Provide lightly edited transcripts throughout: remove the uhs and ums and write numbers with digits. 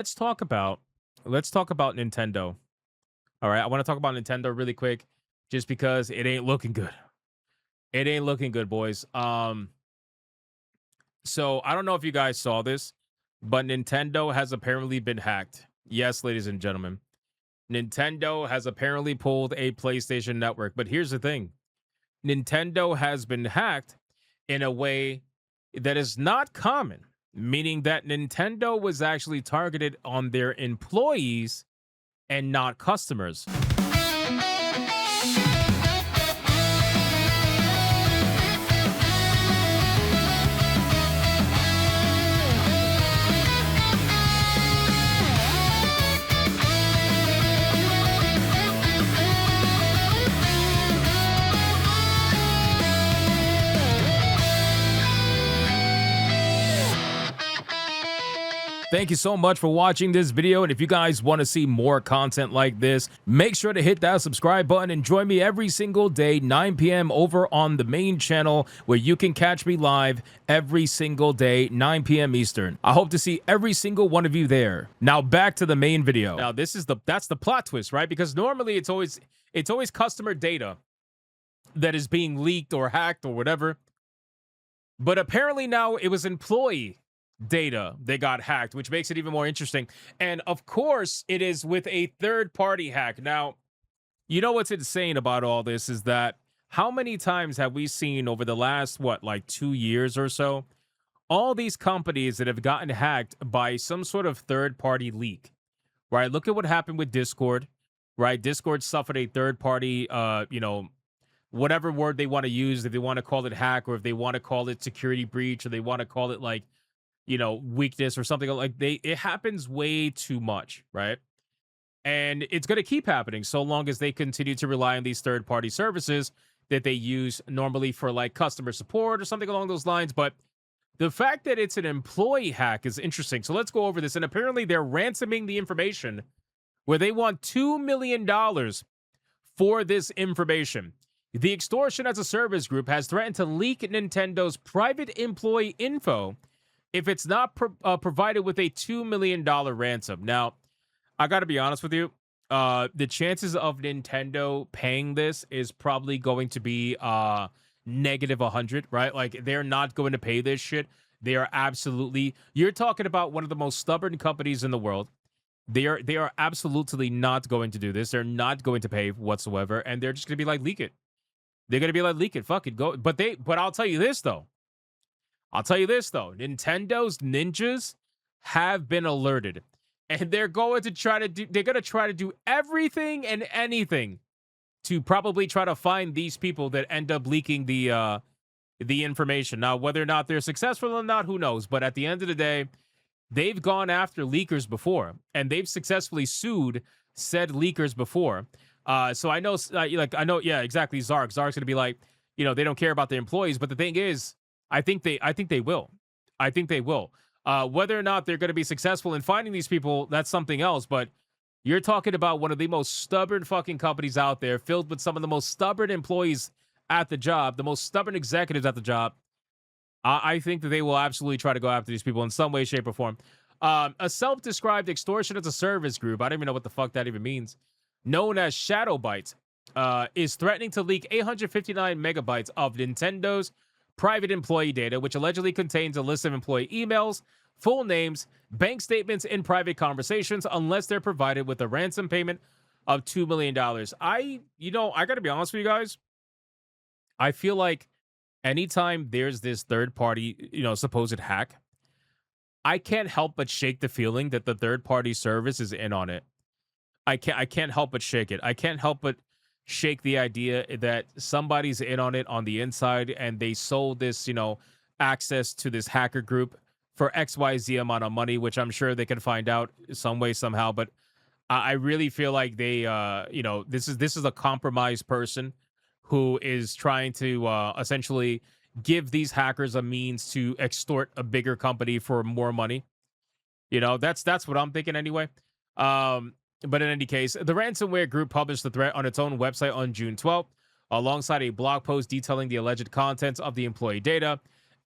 let's talk about let's talk about Nintendo. All right, I want to talk about Nintendo really quick, just because it ain't looking good. It ain't looking good, boys. So I don't know if you guys saw this, but Nintendo has apparently been hacked. Yes, ladies and gentlemen, Nintendo has apparently pulled a PlayStation Network. But here's the thing: Nintendo has been hacked in a way that is not common, meaning that Nintendo was actually targeted on their employees and not customers. Thank you so much for watching this video, and if you guys want to see more content like this, make sure to hit that subscribe button and join me every single day 9 p.m. over on the main channel, where you can catch me live every single day 9 p.m. Eastern. I hope to see every single one of you there. Now back to the main video. Now that's the plot twist, right? Because normally it's always customer data that is being leaked or hacked or whatever. But apparently now it was employee data they got hacked, which makes it even more interesting. And of course, it is with a third-party hack. Now, you know what's insane about all this is that how many times have we seen over the last, like 2 years or so, all these companies that have gotten hacked by some sort of third-party leak, right? Look at what happened with Discord, right? Discord suffered a third-party, whatever word they want to use, if they want to call it hack, or if they want to call it security breach, or they want to call it weakness or something. Like it happens way too much, right? And it's going to keep happening so long as they continue to rely on these third-party services that they use normally for like customer support or something along those lines. But the fact that it's an employee hack is interesting. So let's go over this. And apparently they're ransoming the information, where they want $2 million for this information. The extortion as a service group has threatened to leak Nintendo's private employee info if it's not provided with a $2 million ransom. Now, I got to be honest with you. The chances of Nintendo paying this is probably going to be negative 100, right? Like, they're not going to pay this shit. They are absolutely... You're talking about one of the most stubborn companies in the world. They are absolutely not going to do this. They're not going to pay whatsoever, and they're just going to be like, leak it. They're going to be like, leak it. Fuck it. Go. But I'll tell you this, though. Nintendo's ninjas have been alerted, and they're going to try to do everything and anything to probably try to find these people that end up leaking the information. Now, whether or not they're successful or not, who knows? But at the end of the day, they've gone after leakers before, and they've successfully sued said leakers before. So I know, yeah, exactly. Zark's going to be like, they don't care about their employees, but the thing is, I think they will. I think they will. Whether or not they're going to be successful in finding these people, that's something else. But you're talking about one of the most stubborn fucking companies out there, filled with some of the most stubborn employees at the job, the most stubborn executives at the job. I think that they will absolutely try to go after these people in some way, shape, or form. A self-described extortion as a service group, I don't even know what the fuck that even means, known as Shadow Bytes, is threatening to leak 859 megabytes of Nintendo's private employee data, which allegedly contains a list of employee emails, full names, bank statements, and private conversations, unless they're provided with a ransom payment of $2 million. I got to be honest with you guys. I feel like anytime there's this third party, supposed hack, I can't help but shake the feeling that the third party service is in on it. I can't help but shake it. I can't help but shake the idea that somebody's in on it on the inside, and they sold this, access to this hacker group for XYZ amount of money, which I'm sure they can find out some way, somehow. But I really feel like they, this is a compromised person who is trying to essentially give these hackers a means to extort a bigger company for more money. That's what I'm thinking anyway. But in any case, the ransomware group published the threat on its own website on June 12th, alongside a blog post detailing the alleged contents of the employee data,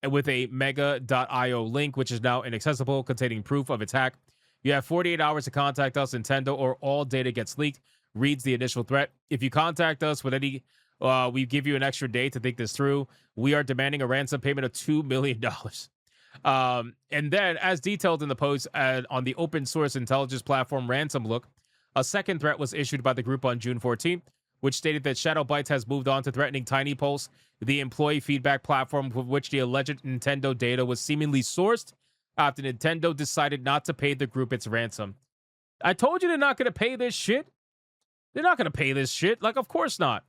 and with a mega.io link, which is now inaccessible, containing proof of its hack. You have 48 hours to contact us, Nintendo, or all data gets leaked, reads the initial threat. If you contact us with any, we give you an extra day to think this through. We are demanding a ransom payment of $2 million. And then, as detailed in the post on the open source intelligence platform Ransom Look, a second threat was issued by the group on June 14th, which stated that Shadow Bytes has moved on to threatening TinyPulse, the employee feedback platform with which the alleged Nintendo data was seemingly sourced after Nintendo decided not to pay the group its ransom. I told you they're not going to pay this shit. They're not going to pay this shit. Like, of course not.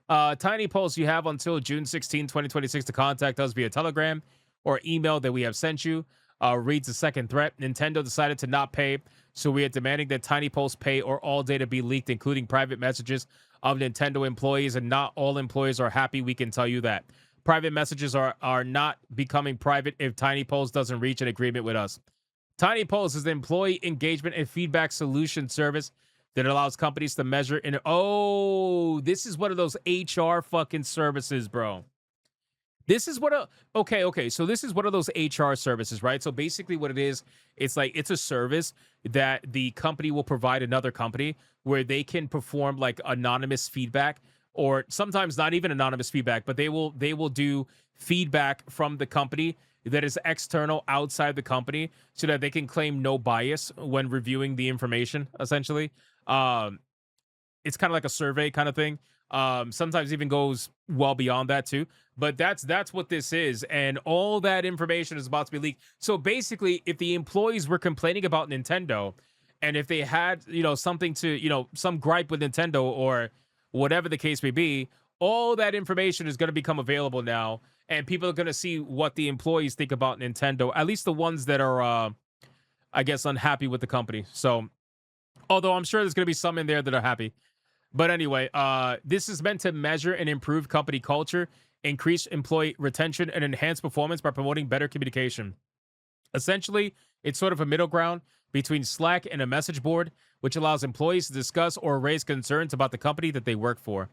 TinyPulse, you have until June 16, 2026 to contact us via Telegram or email that we have sent you. Reads the second threat. Nintendo decided to not pay, so we are demanding that TinyPulse pay or all data be leaked, including private messages of Nintendo employees, and not all employees are happy, we can tell you that. Private messages are not becoming private if TinyPulse doesn't reach an agreement with us. TinyPulse is the employee engagement and feedback solution service that allows companies to measure and this is one of those HR fucking services, bro. This is what okay. So this is one of those HR services, right? So basically what it is, it's like it's a service that the company will provide another company where they can perform like anonymous feedback, or sometimes not even anonymous feedback, but they will do feedback from the company that is external outside the company so that they can claim no bias when reviewing the information, essentially. It's kind of like a survey kind of thing. Sometimes even goes well beyond that too. But that's what this is, and all that information is about to be leaked. So basically, if the employees were complaining about Nintendo, and if they had something to some gripe with Nintendo or whatever the case may be, all that information is going to become available now, and people are going to see what the employees think about Nintendo. At least the ones that are, I guess, unhappy with the company. So, although I'm sure there's going to be some in there that are happy. But anyway, this is meant to measure and improve company culture, increase employee retention, and enhance performance by promoting better communication. Essentially, it's sort of a middle ground between Slack and a message board, which allows employees to discuss or raise concerns about the company that they work for.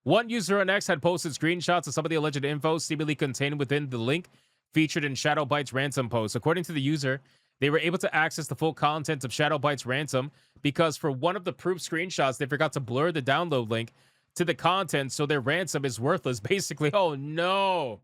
One user on X had posted screenshots of some of the alleged info seemingly contained within the link featured in Shadow Bytes' ransom post. According to the user, they were able to access the full content of Shadow Bytes' ransom because for one of the proof screenshots, they forgot to blur the download link to the content, so their ransom is worthless, basically. Oh, no.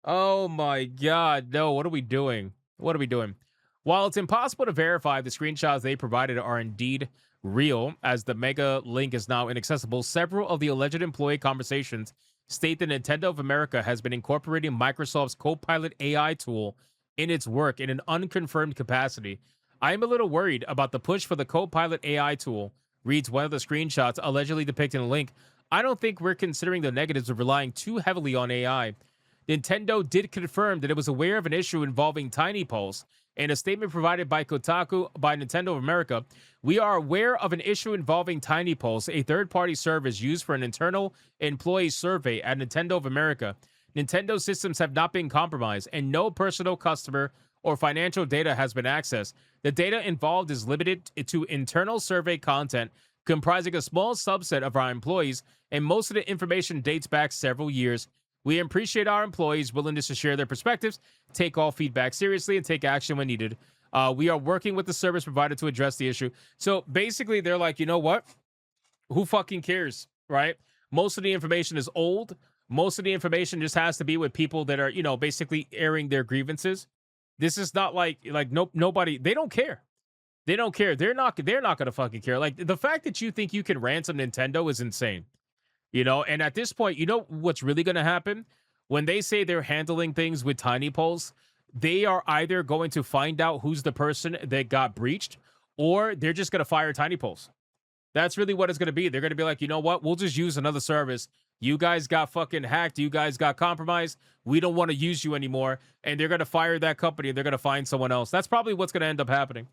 Oh, my God. No, what are we doing? What are we doing? While it's impossible to verify if the screenshots they provided are indeed real, as the mega link is now inaccessible, several of the alleged employee conversations state that Nintendo of America has been incorporating Microsoft's Copilot AI tool in its work in an unconfirmed capacity. I am a little worried about the push for the Copilot AI tool, reads one of the screenshots allegedly depicting a link. I don't think we're considering the negatives of relying too heavily on AI. Nintendo did confirm that it was aware of an issue involving TinyPulse. In a statement provided by Kotaku by Nintendo of America, we are aware of an issue involving TinyPulse, a third-party service used for an internal employee survey at Nintendo of America. Nintendo systems have not been compromised, and no personal customer or financial data has been accessed. The data involved is limited to internal survey content comprising a small subset of our employees, and most of the information dates back several years. We appreciate our employees' willingness to share their perspectives, take all feedback seriously, and take action when needed. We are working with the service provider to address the issue. So basically, they're like, you know what? Who fucking cares, right? Most of the information is old. Most of the information just has to be with people that are, basically airing their grievances. This is not like nobody. They don't care. They don't care. They're not gonna fucking care. Like, the fact that you think you can ransom Nintendo is insane. And at this point, what's really going to happen? When they say they're handling things with TinyPulse, they are either going to find out who's the person that got breached, or they're just going to fire TinyPulse. That's really what it's going to be. They're going to be like, you know what? We'll just use another service. You guys got fucking hacked. You guys got compromised. We don't want to use you anymore. And they're going to fire that company, and they're going to find someone else. That's probably what's going to end up happening.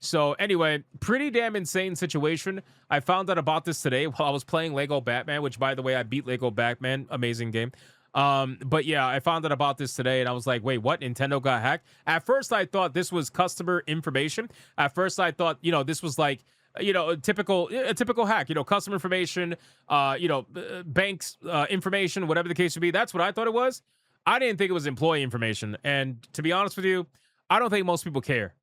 So anyway, pretty damn insane situation. I found out about this today while I was playing Lego Batman, which, by the way, I beat Lego Batman. Amazing game. But yeah, I found out about this today, and I was like, wait, what? Nintendo got hacked? At first, I thought this was customer information. At first, I thought, this was like, a typical hack, customer information, banks information, whatever the case would be. That's what I thought it was. I didn't think it was employee information. And to be honest with you, I don't think most people care.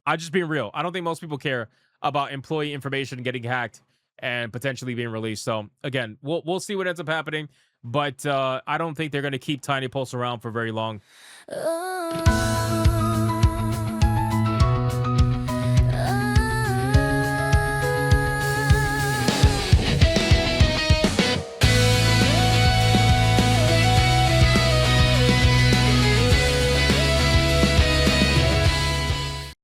I'm just being real. I don't think most people care about employee information getting hacked and potentially being released. So again, we'll see what ends up happening, but I don't think they're going to keep TinyPulse around for very long. Oh.